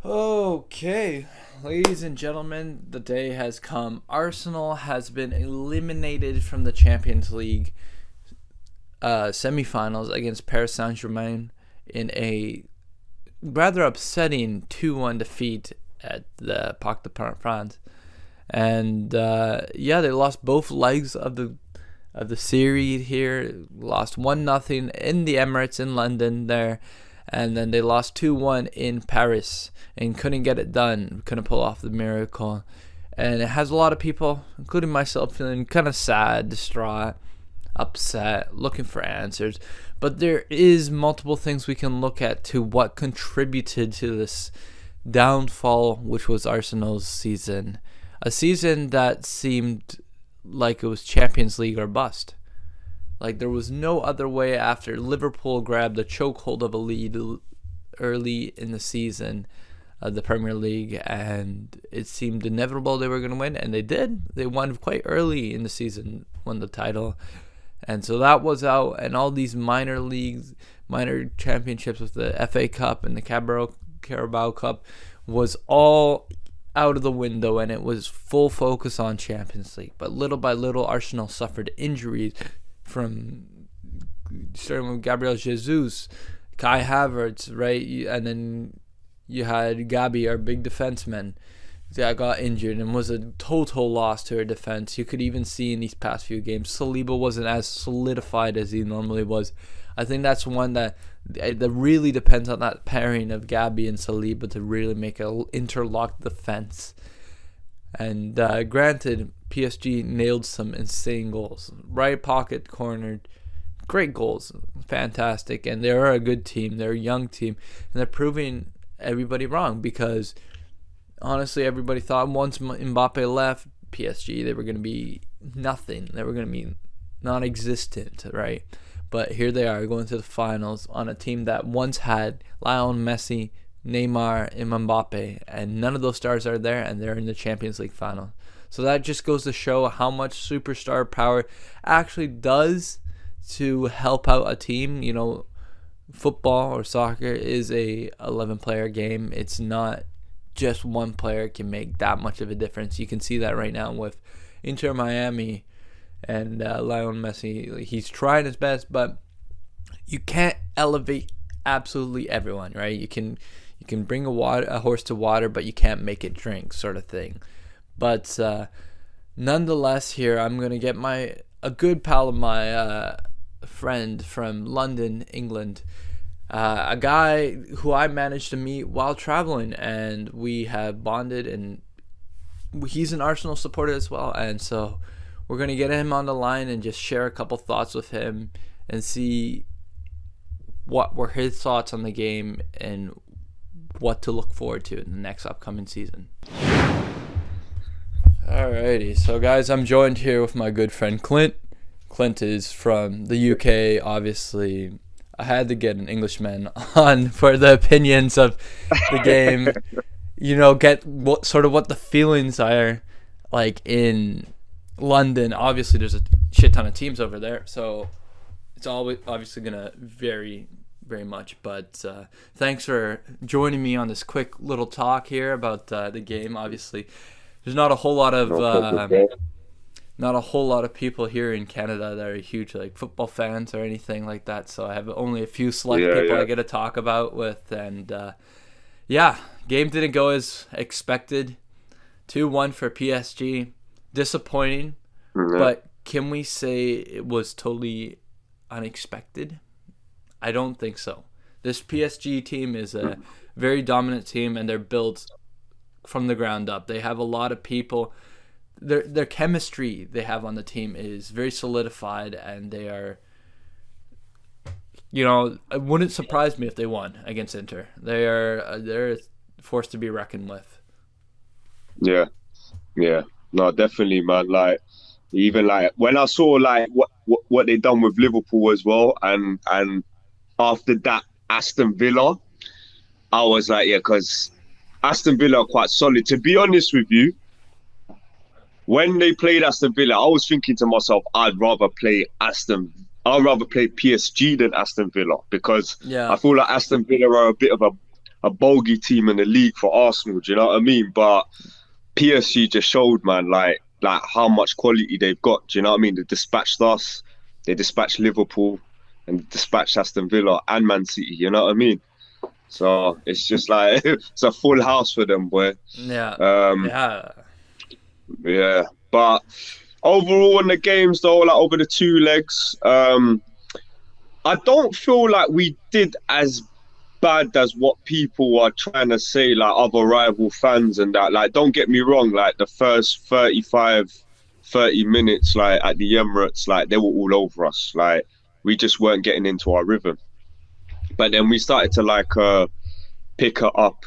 Okay, ladies and gentlemen, the day has come. Arsenal has been eliminated from the Champions League semifinals against Paris Saint-Germain in a rather upsetting 2-1 defeat at the Parc des Princes. And they lost both legs of the series here. Lost 1-0 in the Emirates in London there. And then they lost 2-1 in Paris and couldn't get it done. Couldn't pull off the miracle. And it has a lot of people, including myself, feeling kind of sad, distraught, upset, looking for answers. But there is multiple things we can look at to what contributed to this downfall, which was Arsenal's season. A season that seemed like it was Champions League or bust. Like there was no other way after Liverpool grabbed the chokehold of a lead early in the season of the Premier League, and it seemed inevitable they were going to win, and they did. They won quite early in the season, won the title, and so that was out. And all these minor leagues, minor championships with the FA Cup and the Carabao Cup was all out of the window, and it was full focus on Champions League. But little by little, Arsenal suffered injuries. From starting with Gabriel Jesus, Kai Havertz, right? And then you had Gabi, our big defenseman, that got injured and was a total loss to our defense. You could even see in these past few games, Saliba wasn't as solidified as he normally was. I think that's one that really depends on that pairing of Gabi and Saliba to really make an interlocked defense. And granted, PSG nailed some insane goals. Right pocket cornered. Great goals. Fantastic. And they're a good team. They're a young team. And they're proving everybody wrong because, honestly, everybody thought once Mbappe left PSG, they were going to be nothing. They were going to be non-existent, right? But here they are going to the finals on a team that once had Lionel Messi, Neymar, and Mbappe, and none of those stars are there, and they're in the Champions League final. So that just goes to show how much superstar power actually does to help out a team. You know, football or soccer is a 11-player game. It's not just one player can make that much of a difference. You can see that right now with Inter Miami and Lionel Messi. He's trying his best, but you can't elevate absolutely everyone, right? You can bring a horse to water, but you can't make it drink, sort of thing. But nonetheless, here I'm gonna get a good pal of my friend from London, England, a guy who I managed to meet while traveling, and we have bonded, and he's an Arsenal supporter as well, and so we're gonna get him on the line and just share a couple thoughts with him and see what were his thoughts on the game and what to look forward to in the next upcoming season. Alrighty, so guys, I'm joined here with my good friend Clint. Clint is from the UK, obviously. I had to get an Englishman on for the opinions of the game. You know, get what the feelings are like in London. Obviously, there's a shit ton of teams over there, so it's always obviously gonna vary very much, but thanks for joining me on this quick little talk here about the game. Obviously, there's not a whole lot of people here in Canada that are huge like football fans or anything like that. So I have only a few select people I get to talk about with, and game didn't go as expected. 2-1 for PSG, disappointing, but can we say it was totally unexpected? I don't think so. This PSG team is a very dominant team, and they're built from the ground up. They have a lot of people. Their chemistry they have on the team is very solidified, and they are, it wouldn't surprise me if they won against Inter. They're a force to be reckoned with. Yeah, no, definitely, man. Like, even like when I saw like what they done with Liverpool as well, and after that Aston Villa, I was like, yeah, because Aston Villa are quite solid. To be honest with you, when they played Aston Villa, I was thinking to myself, I'd rather play PSG than Aston Villa, because I feel like Aston Villa are a bit of a a bogey team in the league for Arsenal. Do you know what I mean? But PSG just showed, man, like how much quality they've got. Do you know what I mean? They dispatched us, they dispatched Liverpool, and dispatched Aston Villa and Man City. You know what I mean? So it's just like it's a full house for them, boy. Yeah, Um, yeah, yeah, but overall in the games though, like over the two legs, I don't feel like we did as bad as what people are trying to say, like other rival fans and that. Like, don't get me wrong, like the first 35, 30 minutes, like at the Emirates, like they were all over us. Like, we just weren't getting into our rhythm. But then we started to pick it up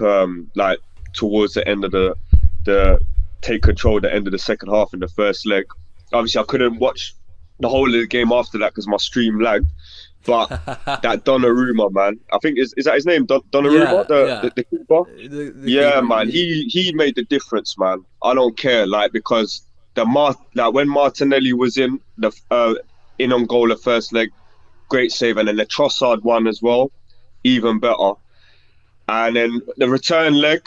like towards the end of the take control at the end of the second half in the first leg. Obviously, I couldn't watch the whole of the game after that because my stream lagged. But that Donnarumma, man, I think is that his name? Donnarumma, yeah, yeah. the keeper. The Yeah, keeper. man, he made the difference, man. I don't care, like because like when Martinelli was in on goal the first leg, great save, and then the Trossard one as well, even better. And then the return leg,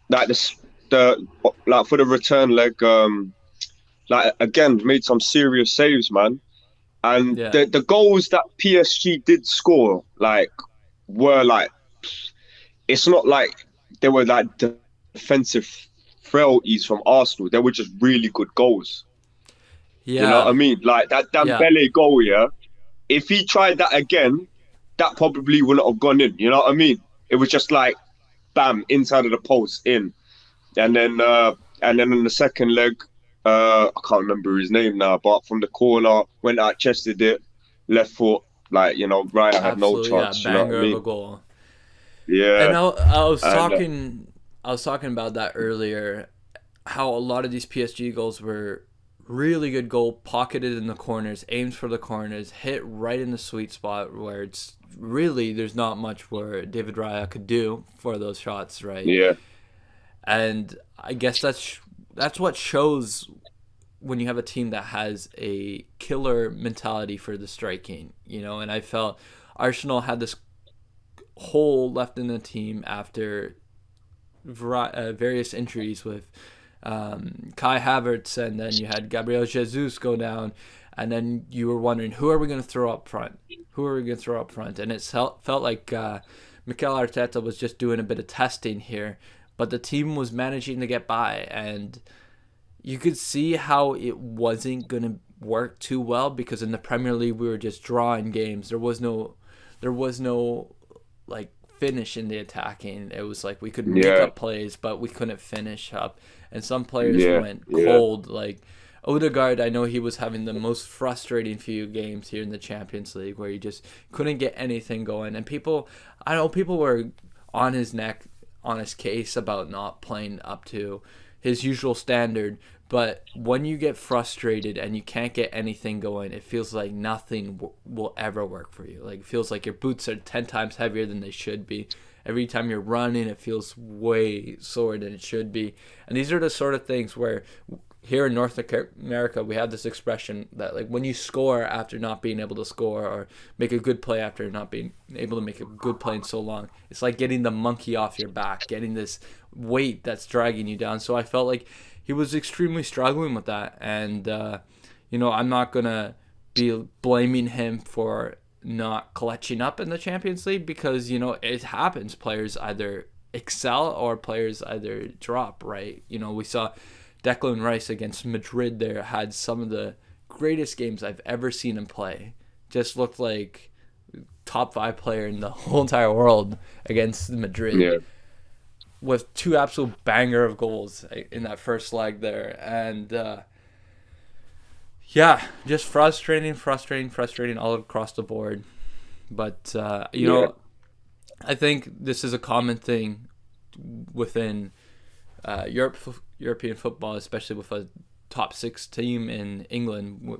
like the like for the return leg, like again made some serious saves, man. And Yeah, the goals that PSG did score, like, were like, it's not like they were like defensive frailties from Arsenal. They were just really good goals. You know what I yeah, mean? Like that yeah, Dembele goal, yeah. If he tried that again, that probably wouldn't have gone in. You know what I mean? It was just like, bam, inside of the post, in. And then in the second leg, I can't remember his name now, but from the corner, went out, chested it, left foot, like, Raya had no absolutely. Yeah, chance, you know what I banger of a mean? goal. And Yeah. And I was talking about that earlier. How a lot of these PSG goals were really good goal, pocketed in the corners, aimed for the corners, hit right in the sweet spot where it's really there's not much where David Raya could do for those shots, right? yeah, And I guess that's what shows when you have a team that has a killer mentality for the striking, And I felt Arsenal had this hole left in the team after various injuries with Kai Havertz, and then you had Gabriel Jesus go down, and then you were wondering who are we going to throw up front? Who are we going to throw up front? And it felt like Mikel Arteta was just doing a bit of testing here, but the team was managing to get by, and you could see how it wasn't going to work too well because in the Premier League we were just drawing games. There was no like finish in the attacking. It was like we could make yeah, up plays, but we couldn't finish up. And some players yeah, went yeah, cold. Like Odegaard, I know he was having the most frustrating few games here in the Champions League where he just couldn't get anything going. And I know people were on his neck, on his case about not playing up to his usual standard. But when you get frustrated and you can't get anything going, it feels like nothing will ever work for you. Like it feels like your boots are 10 times heavier than they should be. Every time you're running, it feels way sore than it should be. And these are the sort of things where here in North America, we have this expression that like when you score after not being able to score or make a good play after not being able to make a good play in so long, it's like getting the monkey off your back, getting this weight that's dragging you down. So I felt like he was extremely struggling with that. And, I'm not going to be blaming him for not clutching up in the Champions League because, it happens. Players either excel or players either drop, right? We saw Declan Rice against Madrid there had some of the greatest games I've ever seen him play. Just looked like top 5 player in the whole entire world against Madrid. yeah, With 2 absolute banger of goals in that first leg there. And just frustrating all across the board. But, yeah, I think this is a common thing within European football, especially with a top 6 team in England,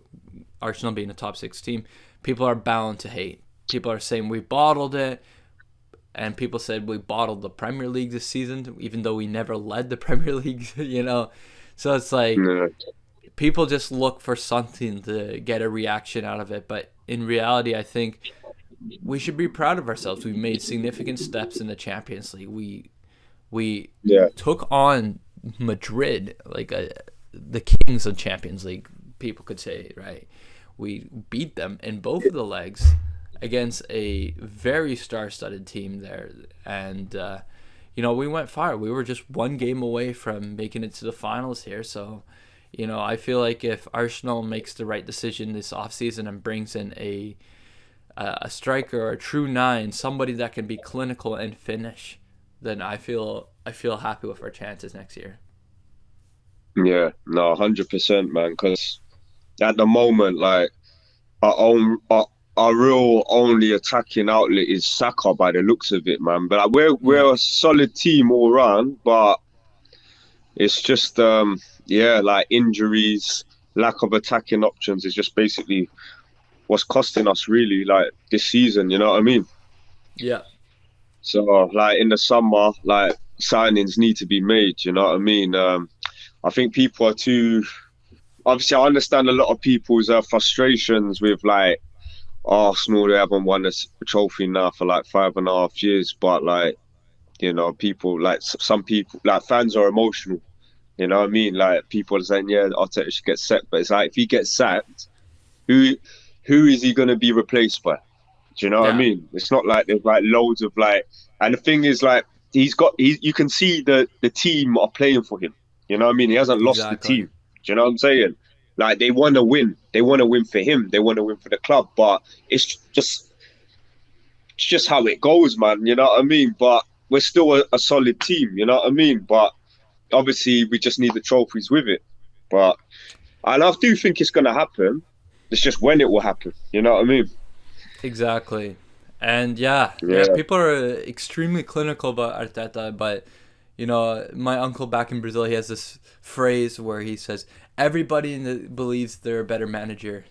Arsenal being a top 6 team. People are bound to hate. People are saying we bottled it. And people said we bottled the Premier League this season, even though we never led the Premier League, So it's like yeah, people just look for something to get a reaction out of it. But in reality, I think we should be proud of ourselves. We made significant steps in the Champions League. We Yeah, took on Madrid, like the kings of Champions League, people could say, right? We beat them in both of the legs against a very star-studded team there, and we went far. We were just one game away from making it to the finals here. So, I feel like if Arsenal makes the right decision this offseason and brings in a striker or a true nine, somebody that can be clinical and finish, then I feel happy with our chances next year. yeah, no, 100%, man. Because at the moment, like our real only attacking outlet is Saka by the looks of it, man. But like, Yeah, we're a solid team all round, but it's just yeah, like injuries, lack of attacking options is just basically what's costing us really like this season. You know what I mean? yeah, So like in the summer, like signings need to be made. You know what I mean? I think people are too. Obviously, I understand a lot of people's frustrations with like Arsenal. They haven't won a trophy now for like 5.5 years, but like people like some people like fans are emotional. You know what I mean? Like people are saying, yeah, Arteta should get sacked, but it's like if he gets sacked, who who is he going to be replaced by? Do you know what I yeah, mean? It's not like there's like loads of like, and the thing is like you can see the team are playing for him. You know what I mean? He hasn't lost the exactly. team. Do you know what I'm saying? Like they want to win. They want to win for him. They want to win for the club. But it's just how it goes, man. You know what I mean? But we're still a solid team. You know what I mean? But obviously, we just need the trophies with it. But and I do think it's going to happen. It's just when it will happen. You know what I mean? Exactly. And yeah, Yeah, people are extremely clinical about Arteta, but my uncle back in Brazil, he has this phrase where he says everybody believes they're a better manager,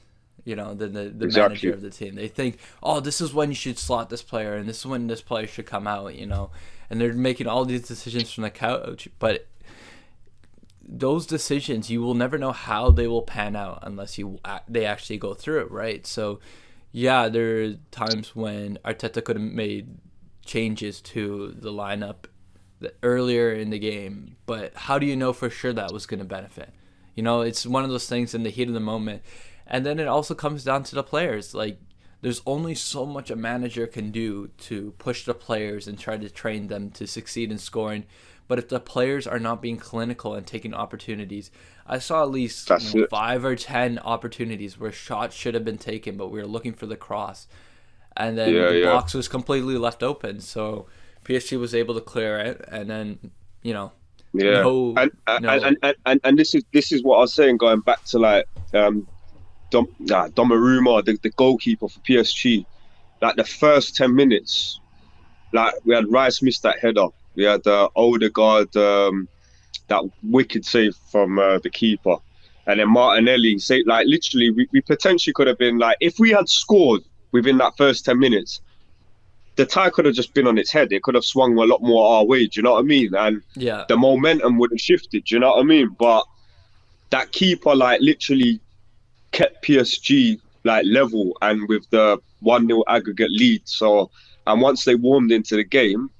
than the manager exactly. of the team. They think, oh, this is when you should slot this player, and this is when this player should come out, and they're making all these decisions from the couch, but those decisions you will never know how they will pan out unless they actually go through it, right? So yeah, there are times when Arteta could have made changes to the lineup earlier in the game, but how do you know for sure that was going to benefit? It's one of those things in the heat of the moment. And then it also comes down to the players. Like, there's only so much a manager can do to push the players and try to train them to succeed in scoring. But if the players are not being clinical and taking opportunities, I saw at least That's it. 5 or 10 opportunities where shots should have been taken, but we were looking for the cross, and then Yeah, the yeah, box was completely left open. So PSG was able to clear it, and then you know, yeah. no, And no, and this is what I was saying going back to like Donnarumma, the goalkeeper for PSG. Like the first 10 minutes, like we had Rice missed that header. We had Odegaard that wicked save from the keeper, and then Martinelli say like literally we potentially could have been like if we had scored within that first 10 minutes, the tie could have just been on its head. It could have swung a lot more our way. Do you know what I mean? And yeah, the momentum would have shifted. Do you know what I mean? But that keeper like literally kept PSG like level and with the 1-0 aggregate lead. So and once they warmed into the game,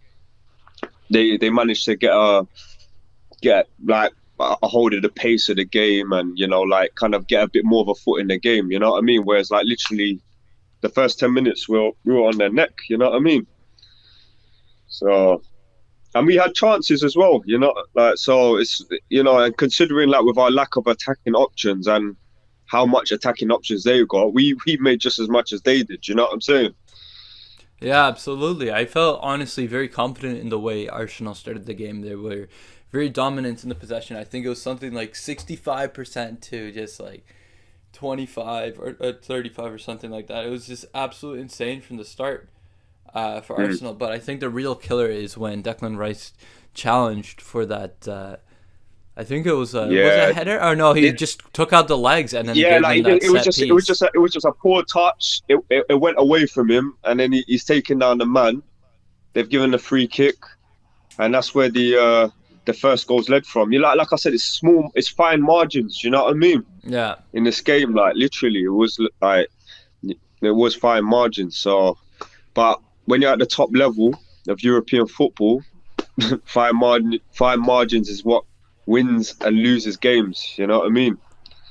they managed to get like a hold of the pace of the game and like kind of get a bit more of a foot in the game. You know what I mean? Whereas like literally the first 10 minutes we were on their neck. You know what I mean? So and we had chances as well. Like so it's and considering like with our lack of attacking options and how much attacking options they got, we made just as much as they did. You know what I'm saying? yeah, absolutely. I felt honestly very confident in the way Arsenal started the game. They were very dominant in the possession. I think it was something like 65% to just like 25 or 35 or something like that. It was just absolutely insane from the start for Mm. Arsenal. But I think the real killer is when Declan Rice challenged for that. I think it was a Yeah, header or no? He it, just took out the legs and then he yeah, gave like them that it was set just it was piece. just a, it was just a poor touch. It went away from him, and then he's taken down the man. They've given the free kick, and that's where the first goal's led from. Like I said, it's small, it's fine margins. You know what I mean? Yeah, In this game, like literally, it was fine margins. So But when you're at the top level of European football, fine margins is what wins and loses games. You know what I mean?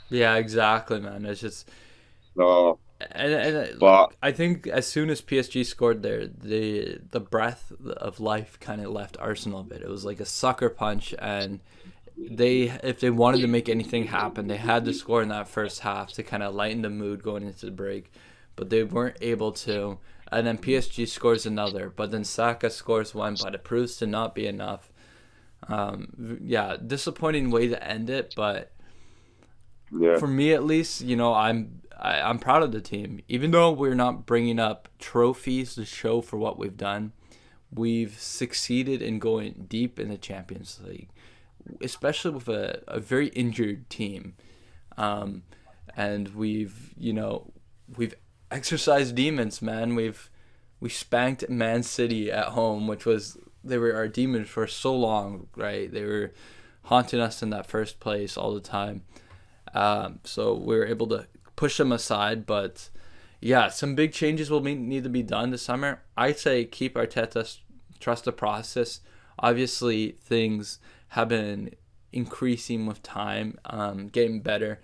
Yeah, exactly, man. It's just So, and but I think as soon as PSG scored there, the breath of life kind of left Arsenal a bit. It was like a sucker punch, and if they wanted to make anything happen, they had to score in that first half to kind of lighten the mood going into the break, but they weren't able to. And then PSG scores another, but then Saka scores one, but it proves to not be enough. Yeah, disappointing way to end it, but yeah, for me at least, I'm proud of the team. Even though we're not bringing up trophies to show for what we've done, we've succeeded in going deep in the Champions League, especially with a very injured team. And we've exercised demons, man. We spanked Man City at home, which was they were our demons for so long, right? They were haunting us in that first place all the time. So we were able to push them aside, but yeah, some big changes will need to be done this summer. I say keep Arteta, trust the process. Obviously, things have been increasing with time, getting better.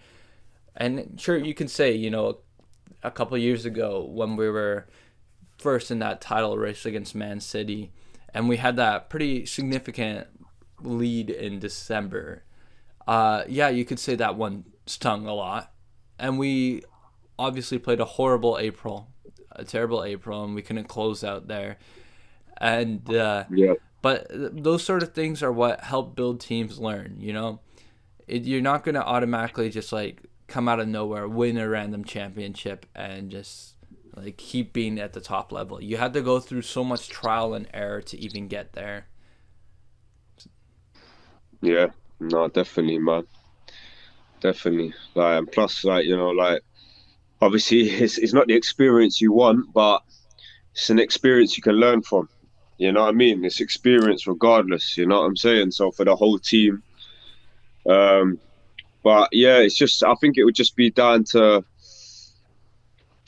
And sure, you can say, a couple of years ago when we were first in that title race against Man City, and we had that pretty significant lead in December. Yeah, you could say that one stung a lot. And we obviously played a horrible April, a terrible April, and we couldn't close out there. And yeah, but those sort of things are what help build teams learn. You're not gonna automatically just like come out of nowhere, win a random championship, and just like keep being at the top level. You had to go through so much trial and error to even get there. yeah. No, definitely, man. Definitely. Like, and plus, like, like, obviously, it's not the experience you want, but it's an experience you can learn from. You know what I mean? It's experience regardless. You know what I'm saying? So for the whole team, um, but yeah, it's just I think it would just be down to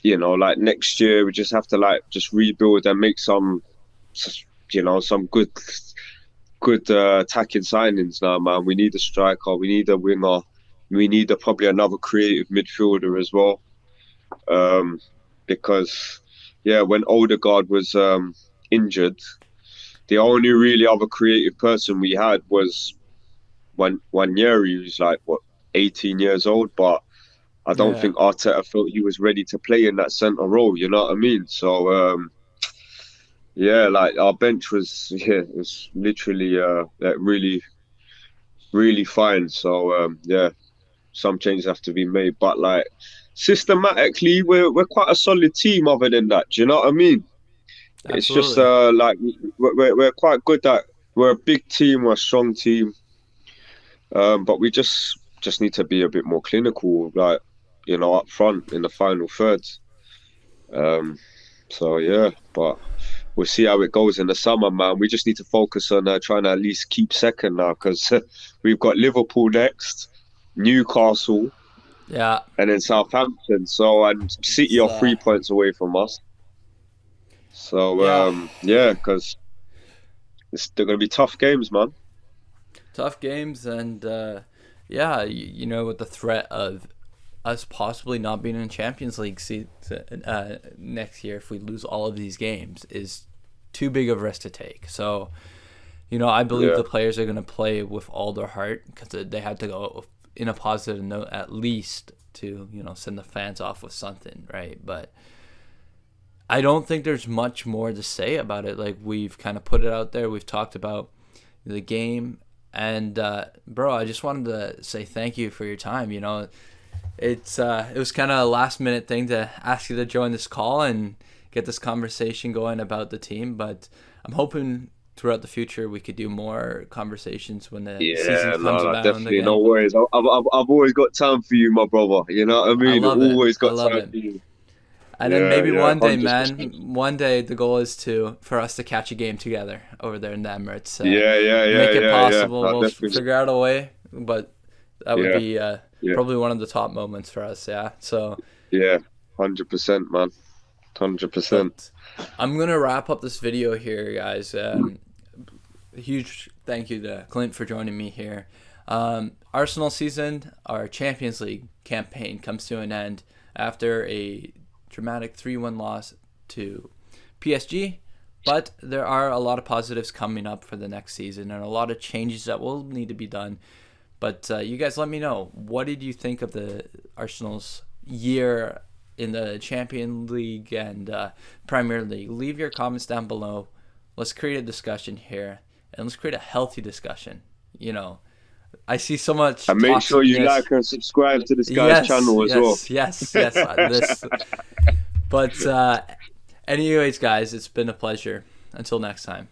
like next year we just have to like just rebuild and make some good attacking signings now, man. We need a striker, we need a winger, we need probably another creative midfielder as well. Um, because yeah, when Odegaard was injured, the only really other creative person we had was one year. He was like what 18 years old, but I don't Yeah, think Arteta felt he was ready to play in that centre role. You know what I mean? So yeah, like our bench was it was literally like really really fine. So yeah, some changes have to be made, but like systematically, we're quite a solid team. Other than that, do you know what I mean? It's just absolutely. like we're quite good at. We're a big team, we're a strong team, but we just need to be a bit more clinical, like up front in the final thirds. Um, so yeah, but we'll see how it goes in the summer, man. We just need to focus on trying to at least keep second now because we've got Liverpool next, Newcastle, Yeah, and then Southampton. So and City it's are 3 points away from us. So yeah, yeah, because they're going to be tough games, man. tough games, and yeah, with the threat of us possibly not being in Champions League season, next year if we lose all of these games is too big of a risk to take. So, I believe Yeah, the players are going to play with all their heart because they had to go in a positive note at least to, send the fans off with something, right? But I don't think there's much more to say about it. Like, we've kind of put it out there. We've talked about the game. And, bro, I just wanted to say thank you for your time. It was kind of a last minute thing to ask you to join this call and get this conversation going about the team. But I'm hoping throughout the future we could do more conversations when the season yeah, comes no, around definitely. No again. worries. I've always got time for you, my brother. You know what I I mean? love it. Always I got love time it. for you. And then Yeah, maybe yeah, one day, 100%. man, one day the goal is for us to catch a game together over there in the Emirates. Yeah, yeah, yeah, Make it yeah, yeah. possible. No, We'll definitely. figure out a way, but that would Yeah, be yeah, probably one of the top moments for us. Yeah. So yeah. 100%, man. 100%. I'm going to wrap up this video here, guys. A huge thank you to Clint for joining me here. Arsenal season, our Champions League campaign comes to an end after a dramatic 3-1 loss to PSG. But there are a lot of positives coming up for the next season and a lot of changes that will need to be done. But you guys let me know. What did you think of the Arsenal's year in the Champions League and Premier League? Leave your comments down below. Let's create a discussion here. And let's create a healthy discussion. You know, I see so much. And make sure you like and subscribe to this guy's channel as well. Yes. But anyways, guys, it's been a pleasure. Until next time.